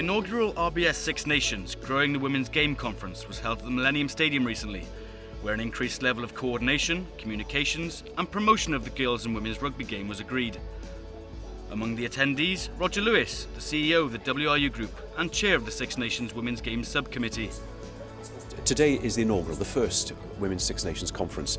The inaugural RBS Six Nations Growing the Women's Game Conference was held at the Millennium Stadium recently, where an increased level of coordination, communications and promotion of the girls' and women's rugby game was agreed. Among the attendees, Roger Lewis, the CEO of the WRU Group and chair of the Six Nations Women's Games Subcommittee. Today is the inaugural, the first Women's Six Nations Conference.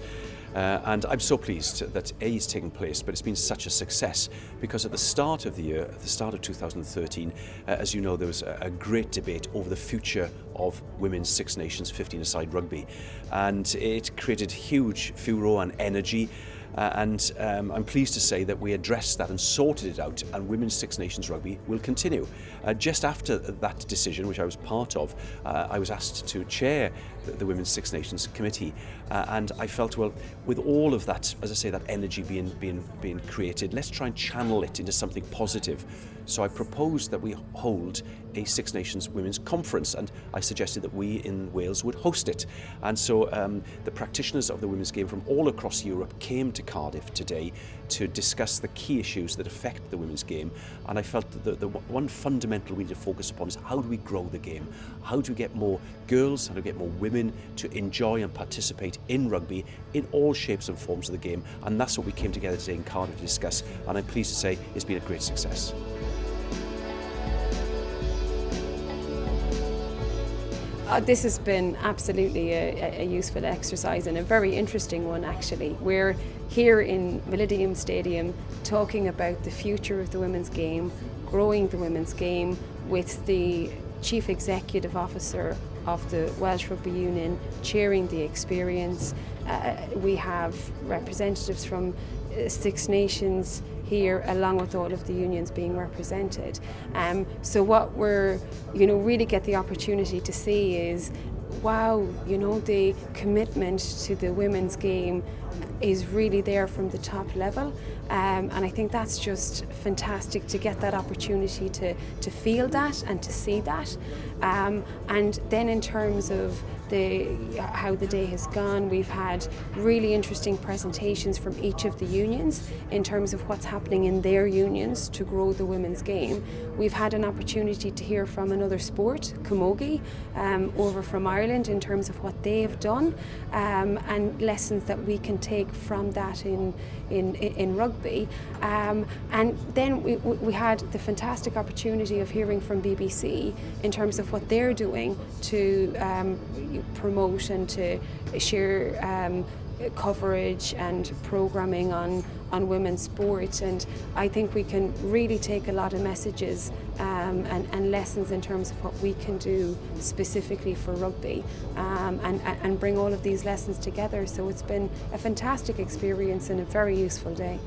And I'm so pleased that it's taken place, but it's been such a success because at the start of the year, at the start of 2013, as you know, there was a great debate over the future of Women's Six Nations 15-a-side rugby, and it created huge furore and energy. And I'm pleased to say that we addressed that and sorted it out, and Women's Six Nations Rugby will continue. Just after that decision, which I was part of, I was asked to chair the Women's Six Nations Committee, and I felt, well, with all of that, as I say, that energy being created, let's try and channel it into something positive. So I proposed that we hold a Six Nations Women's Conference, and I suggested that we in Wales would host it. And so the practitioners of the women's game from all across Europe came to Cardiff today to discuss the key issues that affect the women's game, and I felt that the one fundamental we need to focus upon is how do we grow the game? How do we get more girls, how do we get more women to enjoy and participate in rugby in all shapes and forms of the game? And that's what we came together today in Cardiff to discuss, and I'm pleased to say it's been a great success. This has been absolutely a useful exercise and a very interesting one, actually. We're here in Millennium Stadium talking about the future of the women's game, growing the women's game, with the Chief Executive Officer of the Welsh Rugby Union chairing the experience. We have representatives from Six Nations here, along with all of the unions being represented. So what we're, really get the opportunity to see is, wow, the commitment to the women's game is really there from the top level. And I think that's just fantastic to get that opportunity to feel that and to see that. And then in terms of how the day has gone, we've had really interesting presentations from each of the unions in terms of what's happening in their unions to grow the women's game. We've had an opportunity to hear from another sport, camogie, over from Ireland, in terms of what they have done, and lessons that we can take from that in rugby. And then we had the fantastic opportunity of hearing from BBC in terms of what they're doing to promote and to share coverage and programming on women's sport. And I think we can really take a lot of messages and lessons in terms of what we can do specifically for rugby, and bring all of these lessons together. So it's been a fantastic experience and a very useful day.